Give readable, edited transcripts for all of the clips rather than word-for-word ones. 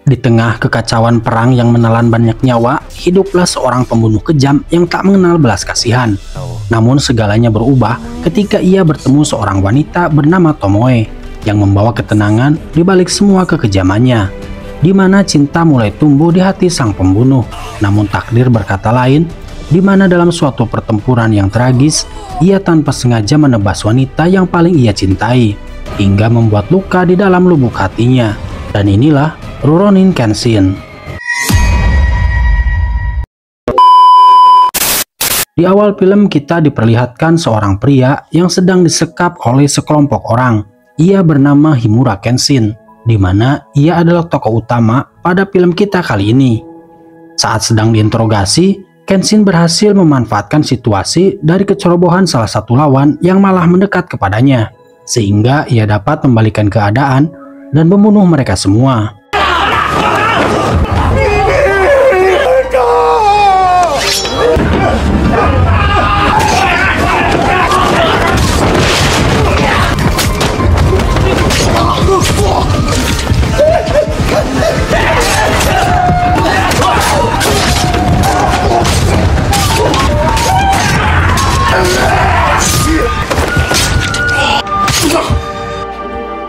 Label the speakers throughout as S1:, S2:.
S1: Di tengah kekacauan perang yang menelan banyak nyawa, hiduplah seorang pembunuh kejam yang tak mengenal belas kasihan. Namun segalanya berubah ketika ia bertemu seorang wanita bernama Tomoe yang membawa ketenangan di balik semua kekejamannya, di mana cinta mulai tumbuh di hati sang pembunuh. Namun takdir berkata lain, di mana dalam suatu pertempuran yang tragis, ia tanpa sengaja menebas wanita yang paling ia cintai, hingga membuat luka di dalam lubuk hatinya. Dan inilah Rurouni Kenshin. Di awal film kita diperlihatkan seorang pria yang sedang disekap oleh sekelompok orang. Ia bernama Himura Kenshin, di mana ia adalah tokoh utama pada film kita kali ini. Saat sedang diinterogasi, Kenshin berhasil memanfaatkan situasi dari kecerobohan salah satu lawan yang malah mendekat kepadanya, sehingga ia dapat membalikan keadaan dan membunuh mereka semua.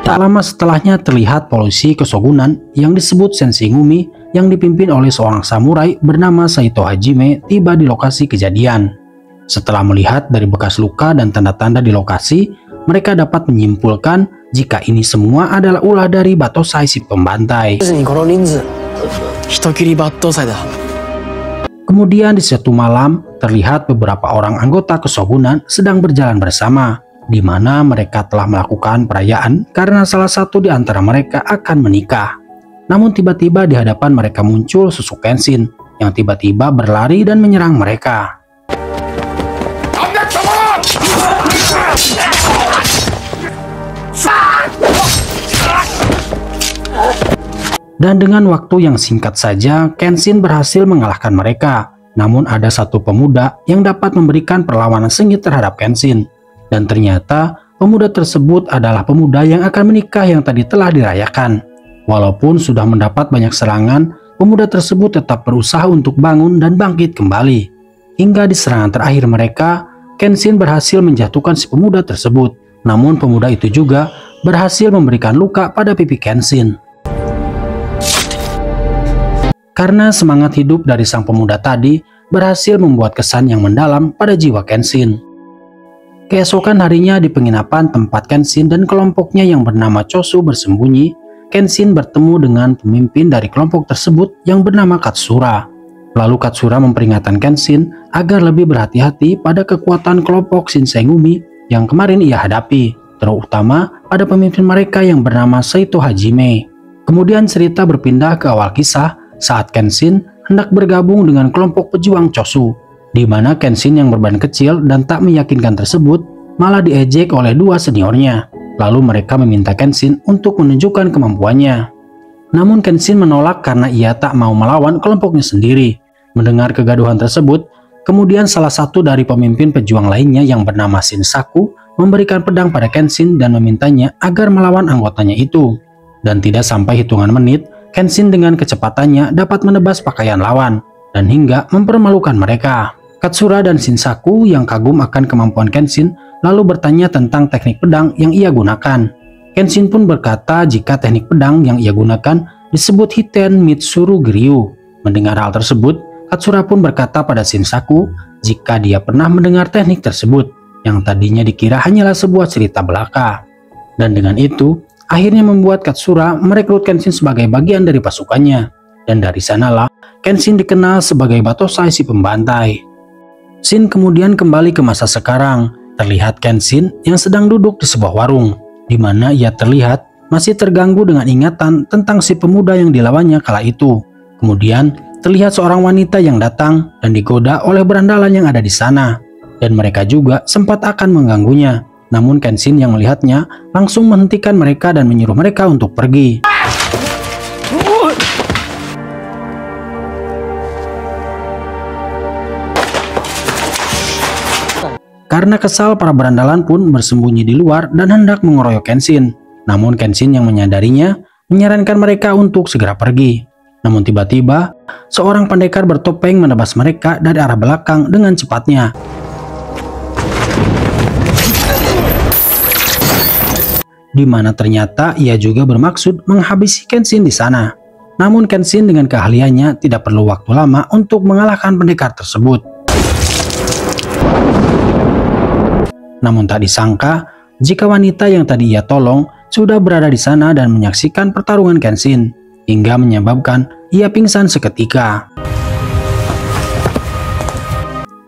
S1: Tak lama setelahnya terlihat polisi kesogunan yang disebut Sensengumi yang dipimpin oleh seorang samurai bernama Saito Hajime tiba di lokasi kejadian. Setelah melihat dari bekas luka dan tanda-tanda di lokasi, mereka dapat menyimpulkan jika ini semua adalah ulah dari Battosai si pembantai. Kemudian di suatu malam, terlihat beberapa orang anggota kesogunan sedang berjalan bersama, di mana mereka telah melakukan perayaan karena salah satu di antara mereka akan menikah. Namun tiba-tiba di hadapan mereka muncul Susuk Kenshin yang tiba-tiba berlari dan menyerang mereka. Dan dengan waktu yang singkat saja, Kenshin berhasil mengalahkan mereka. Namun ada satu pemuda yang dapat memberikan perlawanan sengit terhadap Kenshin. Dan ternyata pemuda tersebut adalah pemuda yang akan menikah yang tadi telah dirayakan. Walaupun sudah mendapat banyak serangan, pemuda tersebut tetap berusaha untuk bangun dan bangkit kembali. Hingga di serangan terakhir mereka, Kenshin berhasil menjatuhkan si pemuda tersebut. Namun pemuda itu juga berhasil memberikan luka pada pipi Kenshin. Karena semangat hidup dari sang pemuda tadi berhasil membuat kesan yang mendalam pada jiwa Kenshin. Keesokan harinya di penginapan tempat Kenshin dan kelompoknya yang bernama Chosu bersembunyi, Kenshin bertemu dengan pemimpin dari kelompok tersebut yang bernama Katsura. Lalu Katsura memperingatkan Kenshin agar lebih berhati-hati pada kekuatan kelompok Shinsengumi yang kemarin ia hadapi, terutama pada pemimpin mereka yang bernama Saito Hajime. Kemudian cerita berpindah ke awal kisah saat Kenshin hendak bergabung dengan kelompok pejuang Chosu, di mana Kenshin yang berbadan kecil dan tak meyakinkan tersebut malah diejek oleh dua seniornya. Lalu mereka meminta Kenshin untuk menunjukkan kemampuannya. Namun Kenshin menolak karena ia tak mau melawan kelompoknya sendiri. Mendengar kegaduhan tersebut, kemudian salah satu dari pemimpin pejuang lainnya yang bernama Shinsaku memberikan pedang pada Kenshin dan memintanya agar melawan anggotanya itu. Dan tidak sampai hitungan menit, Kenshin dengan kecepatannya dapat menebas pakaian lawan dan hingga mempermalukan mereka. Katsura dan Shinsaku yang kagum akan kemampuan Kenshin lalu bertanya tentang teknik pedang yang ia gunakan. Kenshin pun berkata jika teknik pedang yang ia gunakan disebut Hiten Mitsuru Giryu. Mendengar hal tersebut, Katsura pun berkata pada Shinsaku jika dia pernah mendengar teknik tersebut yang tadinya dikira hanyalah sebuah cerita belaka. Dan dengan itu, akhirnya membuat Katsura merekrut Kenshin sebagai bagian dari pasukannya. Dan dari sanalah Kenshin dikenal sebagai Battosai si pembantai. Scene kemudian kembali ke masa sekarang. Terlihat Kenshin yang sedang duduk di sebuah warung, di mana ia terlihat masih terganggu dengan ingatan tentang si pemuda yang dilawannya kala itu. Kemudian terlihat seorang wanita yang datang dan digoda oleh berandalan yang ada di sana, dan mereka juga sempat akan mengganggunya. Namun Kenshin yang melihatnya langsung menghentikan mereka dan menyuruh mereka untuk pergi. Karena kesal, para berandalan pun bersembunyi di luar dan hendak mengeroyok Kenshin. Namun Kenshin yang menyadarinya menyarankan mereka untuk segera pergi. Namun tiba-tiba, seorang pendekar bertopeng menebas mereka dari arah belakang dengan cepatnya. Di mana ternyata ia juga bermaksud menghabisi Kenshin di sana. Namun Kenshin dengan keahliannya tidak perlu waktu lama untuk mengalahkan pendekar tersebut. Namun tak disangka, jika wanita yang tadi ia tolong sudah berada di sana dan menyaksikan pertarungan Kenshin, hingga menyebabkan ia pingsan seketika.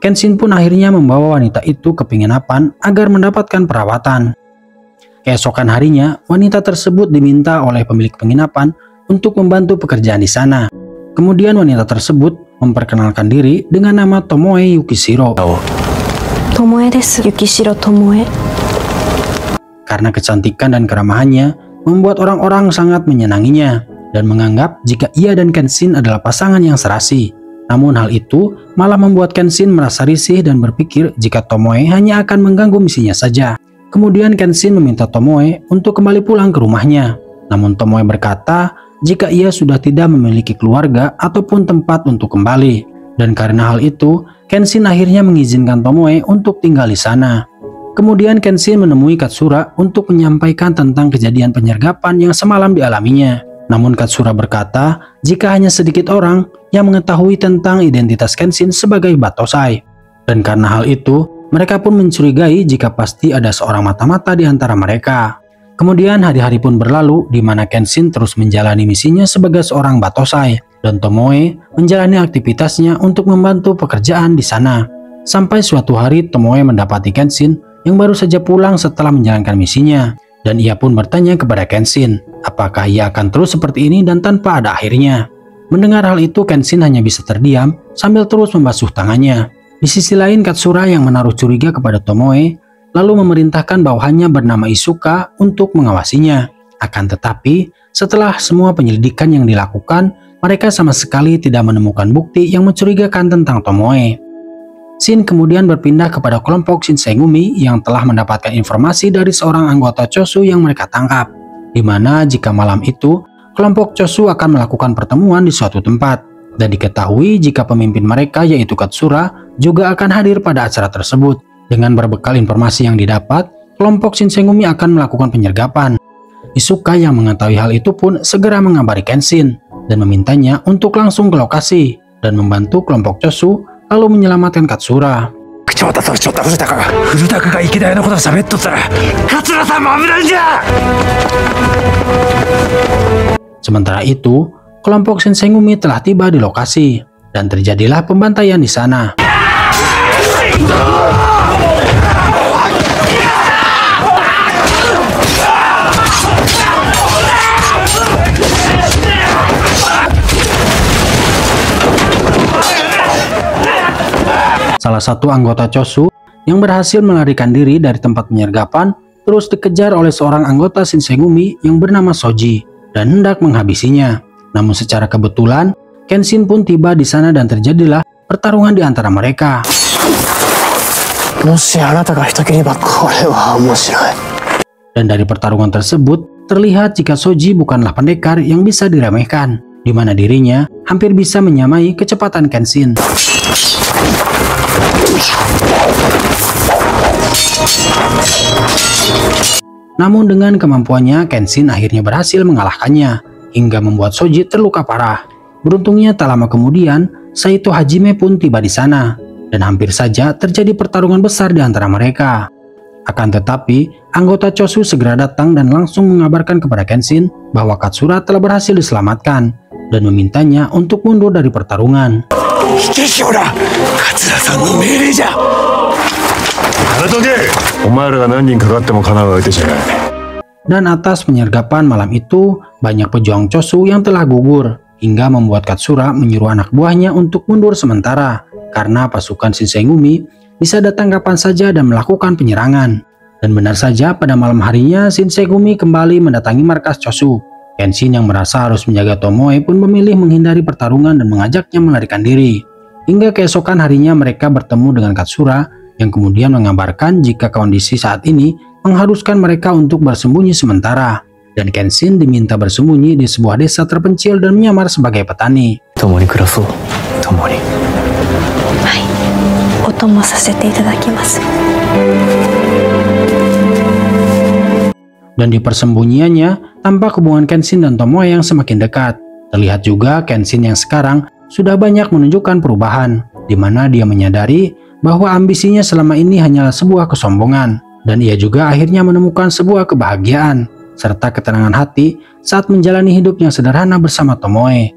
S1: Kenshin pun akhirnya membawa wanita itu ke penginapan agar mendapatkan perawatan. Keesokan harinya, wanita tersebut diminta oleh pemilik penginapan untuk membantu pekerjaan di sana. Kemudian wanita tersebut memperkenalkan diri dengan nama Tomoe Yukishiro.
S2: Tomoe desu, Yukishiro Tomoe.
S1: Karena kecantikan dan keramahannya membuat orang-orang sangat menyenanginya dan menganggap jika ia dan Kenshin adalah pasangan yang serasi. Namun hal itu malah membuat Kenshin merasa risih dan berpikir jika Tomoe hanya akan mengganggu misinya saja. Kemudian Kenshin meminta Tomoe untuk kembali pulang ke rumahnya. Namun Tomoe berkata jika ia sudah tidak memiliki keluarga ataupun tempat untuk kembali. Dan karena hal itu, Kenshin akhirnya mengizinkan Tomoe untuk tinggal di sana. Kemudian Kenshin menemui Katsura untuk menyampaikan tentang kejadian penyergapan yang semalam dialaminya. Namun Katsura berkata jika hanya sedikit orang yang mengetahui tentang identitas Kenshin sebagai Battosai. Dan karena hal itu, mereka pun mencurigai jika pasti ada seorang mata-mata di antara mereka. Kemudian hari-hari pun berlalu di mana Kenshin terus menjalani misinya sebagai seorang Battosai dan Tomoe menjalani aktivitasnya untuk membantu pekerjaan di sana. Sampai suatu hari Tomoe mendapati Kenshin yang baru saja pulang setelah menjalankan misinya dan ia pun bertanya kepada Kenshin apakah ia akan terus seperti ini dan tanpa ada akhirnya. Mendengar hal itu Kenshin hanya bisa terdiam sambil terus membasuh tangannya. Di sisi lain Katsura yang menaruh curiga kepada Tomoe lalu memerintahkan bawahannya bernama Isuka untuk mengawasinya. Akan tetapi setelah semua penyelidikan yang dilakukan, mereka sama sekali tidak menemukan bukti yang mencurigakan tentang Tomoe. Shin kemudian berpindah kepada kelompok Shinsengumi yang telah mendapatkan informasi dari seorang anggota Chosu yang mereka tangkap, di mana jika malam itu kelompok Chosu akan melakukan pertemuan di suatu tempat. Dan diketahui jika pemimpin mereka yaitu Katsura juga akan hadir pada acara tersebut. Dengan berbekal informasi yang didapat, kelompok Shinsengumi akan melakukan penyergapan. Isuka yang mengetahui hal itu pun segera mengabari Kenshin dan memintanya untuk langsung ke lokasi dan membantu kelompok Chosu lalu menyelamatkan Katsura. Sementara itu, kelompok Shinsengumi telah tiba di lokasi dan terjadilah pembantaian di sana. Salah satu anggota Chosu yang berhasil melarikan diri dari tempat penyergapan terus dikejar oleh seorang anggota Shinsengumi yang bernama Soji dan hendak menghabisinya. Namun secara kebetulan, Kenshin pun tiba di sana dan terjadilah pertarungan di antara mereka. Dan dari pertarungan tersebut, terlihat jika Soji bukanlah pendekar yang bisa diremehkan, di mana dirinya hampir bisa menyamai kecepatan Kenshin. Namun dengan kemampuannya, Kenshin akhirnya berhasil mengalahkannya, hingga membuat Soji terluka parah. Beruntungnya tak lama kemudian, Saito Hajime pun tiba di sana, dan hampir saja terjadi pertarungan besar di antara mereka. Akan tetapi, anggota Chosu segera datang dan langsung mengabarkan kepada Kenshin bahwa Katsura telah berhasil diselamatkan, dan memintanya untuk mundur dari pertarungan. Dan atas penyergapan malam itu, banyak pejuang Chosu yang telah gugur, hingga membuat Katsura menyuruh anak buahnya untuk mundur sementara, karena pasukan Shinsengumi bisa datang kapan saja dan melakukan penyerangan. Dan benar saja pada malam harinya Shinsengumi kembali mendatangi markas Chosu. Kenshin yang merasa harus menjaga Tomoe pun memilih menghindari pertarungan dan mengajaknya melarikan diri. Hingga keesokan harinya mereka bertemu dengan Katsura yang kemudian mengabarkan jika kondisi saat ini mengharuskan mereka untuk bersembunyi sementara. dan Kenshin diminta bersembunyi di sebuah desa terpencil dan menyamar sebagai petani.
S3: 共に暮らそう。共に。
S2: はい、お供させていただきます。
S1: Dan di persembunyiannya, tampak hubungan Kenshin dan Tomoe yang semakin dekat. Terlihat juga Kenshin yang sekarang sudah banyak menunjukkan perubahan, di mana dia menyadari bahwa ambisinya selama ini hanyalah sebuah kesombongan, dan ia juga akhirnya menemukan sebuah kebahagiaan serta ketenangan hati saat menjalani hidup yang sederhana bersama Tomoe.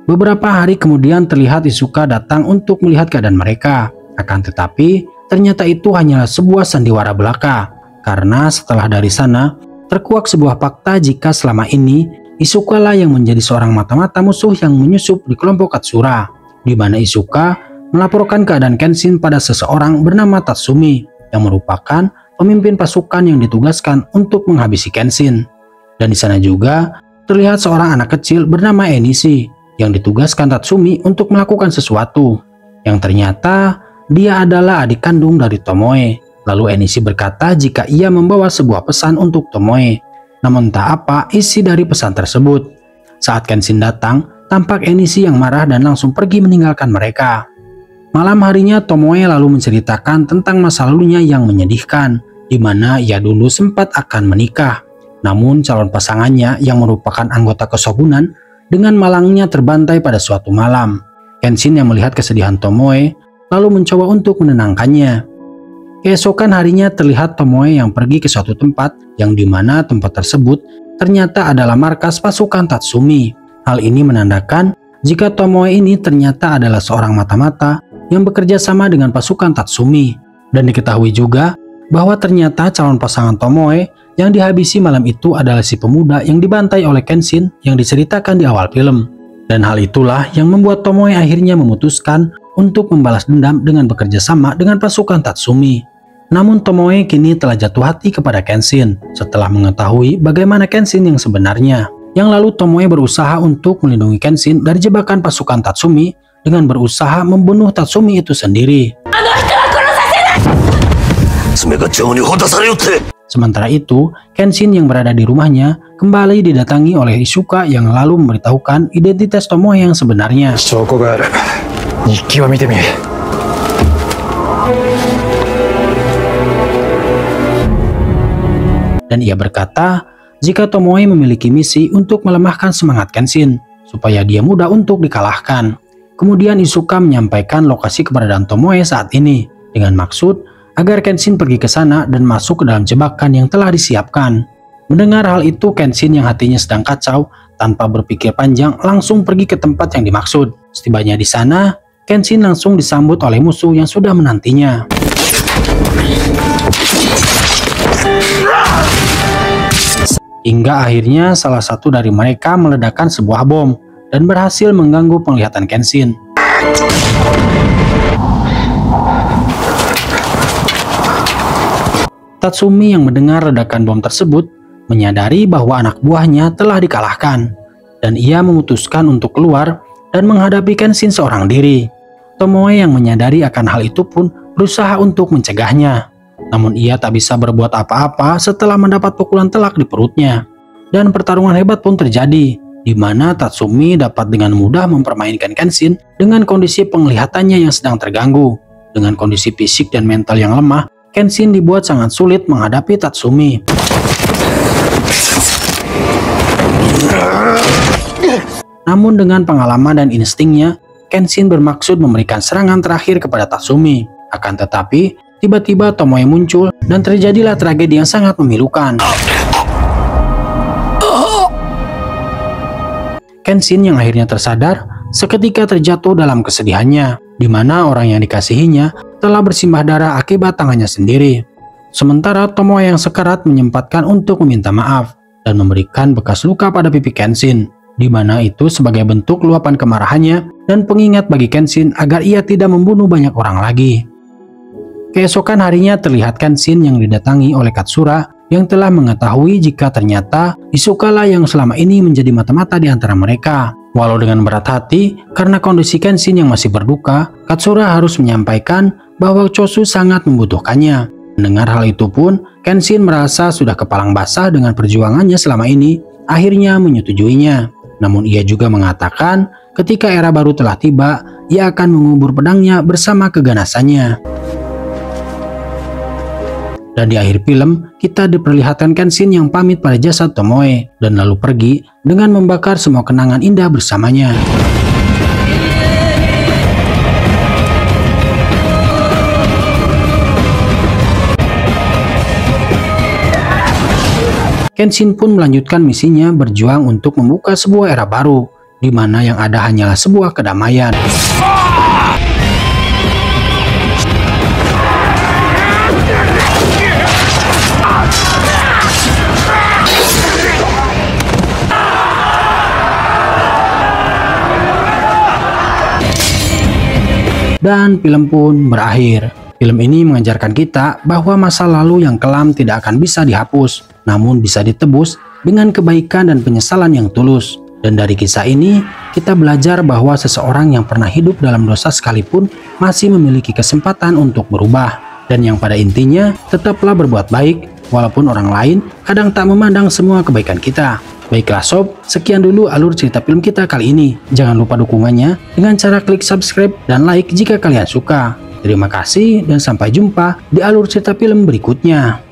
S1: Beberapa hari kemudian terlihat Izuka datang untuk melihat keadaan mereka. Akan tetapi, ternyata itu hanyalah sebuah sandiwara belaka, karena setelah dari sana, terkuak sebuah fakta jika selama ini Izuka lah yang menjadi seorang mata-mata musuh yang menyusup di kelompok Katsura, di mana Izuka melaporkan keadaan Kenshin pada seseorang bernama Tatsumi yang merupakan pemimpin pasukan yang ditugaskan untuk menghabisi Kenshin. Dan di sana juga terlihat seorang anak kecil bernama Enishi yang ditugaskan Tatsumi untuk melakukan sesuatu, yang ternyata dia adalah adik kandung dari Tomoe. Lalu Enishi berkata jika ia membawa sebuah pesan untuk Tomoe, namun tak apa isi dari pesan tersebut. Saat Kenshin datang, tampak Enishi yang marah dan langsung pergi meninggalkan mereka. Malam harinya Tomoe lalu menceritakan tentang masa lalunya yang menyedihkan, di mana ia dulu sempat akan menikah. Namun calon pasangannya yang merupakan anggota keshogunan dengan malangnya terbantai pada suatu malam. Kenshin yang melihat kesedihan Tomoe lalu mencoba untuk menenangkannya. Keesokan harinya terlihat Tomoe yang pergi ke suatu tempat yang dimana tempat tersebut ternyata adalah markas pasukan Tatsumi. Hal ini menandakan jika Tomoe ini ternyata adalah seorang mata-mata yang bekerja sama dengan pasukan Tatsumi. Dan diketahui juga bahwa ternyata calon pasangan Tomoe yang dihabisi malam itu adalah si pemuda yang dibantai oleh Kenshin yang diceritakan di awal film. Dan hal itulah yang membuat Tomoe akhirnya memutuskan untuk membalas dendam dengan bekerja sama dengan pasukan Tatsumi. Namun Tomoe kini telah jatuh hati kepada Kenshin setelah mengetahui bagaimana Kenshin yang sebenarnya. Yang lalu Tomoe berusaha untuk melindungi Kenshin dari jebakan pasukan Tatsumi dengan berusaha membunuh Tatsumi itu sendiri. Sementara itu, Kenshin yang berada di rumahnya kembali didatangi oleh Izuka yang lalu memberitahukan identitas Tomoe yang sebenarnya. Dan ia berkata jika Tomoe memiliki misi untuk melemahkan semangat Kenshin supaya dia mudah untuk dikalahkan. Kemudian Izuka menyampaikan lokasi keberadaan Tomoe saat ini dengan maksud agar Kenshin pergi ke sana dan masuk ke dalam jebakan yang telah disiapkan. Mendengar hal itu, Kenshin yang hatinya sedang kacau tanpa berpikir panjang langsung pergi ke tempat yang dimaksud. Setibanya di sana, Kenshin langsung disambut oleh musuh yang sudah menantinya. Hingga akhirnya salah satu dari mereka meledakkan sebuah bom dan berhasil mengganggu penglihatan Kenshin. Tatsumi yang mendengar ledakan bom tersebut menyadari bahwa anak buahnya telah dikalahkan dan ia memutuskan untuk keluar dan menghadapi Kenshin seorang diri. Tomoe yang menyadari akan hal itu pun berusaha untuk mencegahnya. Namun ia tak bisa berbuat apa-apa setelah mendapat pukulan telak di perutnya. Dan pertarungan hebat pun terjadi, di mana Tatsumi dapat dengan mudah mempermainkan Kenshin dengan kondisi penglihatannya yang sedang terganggu. Dengan kondisi fisik dan mental yang lemah, Kenshin dibuat sangat sulit menghadapi Tatsumi. Namun dengan pengalaman dan instingnya, Kenshin bermaksud memberikan serangan terakhir kepada Tatsumi. Akan tetapi, tiba-tiba Tomoe muncul dan terjadilah tragedi yang sangat memilukan. Kenshin yang akhirnya tersadar seketika terjatuh dalam kesedihannya, di mana orang yang dikasihinya telah bersimbah darah akibat tangannya sendiri. Sementara Tomoe yang sekarat menyempatkan untuk meminta maaf dan memberikan bekas luka pada pipi Kenshin, di mana itu sebagai bentuk luapan kemarahannya dan pengingat bagi Kenshin agar ia tidak membunuh banyak orang lagi. Keesokan harinya terlihat Kenshin yang didatangi oleh Katsura yang telah mengetahui jika ternyata Izuka lah yang selama ini menjadi mata-mata di antara mereka. Walau dengan berat hati karena kondisi Kenshin yang masih berduka, Katsura harus menyampaikan bahwa Chosu sangat membutuhkannya. Mendengar hal itu pun, Kenshin merasa sudah kepalang basah dengan perjuangannya selama ini, akhirnya menyetujuinya. Namun ia juga mengatakan ketika era baru telah tiba, ia akan mengubur pedangnya bersama keganasannya. Dan di akhir film, kita diperlihatkan Kenshin yang pamit pada jasad Tomoe dan lalu pergi dengan membakar semua kenangan indah bersamanya. Kenshin pun melanjutkan misinya berjuang untuk membuka sebuah era baru, di mana yang ada hanyalah sebuah kedamaian. Dan film pun berakhir. Film ini mengajarkan kita bahwa masa lalu yang kelam tidak akan bisa dihapus, namun bisa ditebus dengan kebaikan dan penyesalan yang tulus. Dan dari kisah ini, kita belajar bahwa seseorang yang pernah hidup dalam dosa sekalipun masih memiliki kesempatan untuk berubah. Dan yang pada intinya, tetaplah berbuat baik, walaupun orang lain kadang tak memandang semua kebaikan kita. Baiklah sob, sekian dulu alur cerita film kita kali ini. Jangan lupa dukungannya dengan cara klik subscribe dan like jika kalian suka. Terima kasih dan sampai jumpa di alur cerita film berikutnya.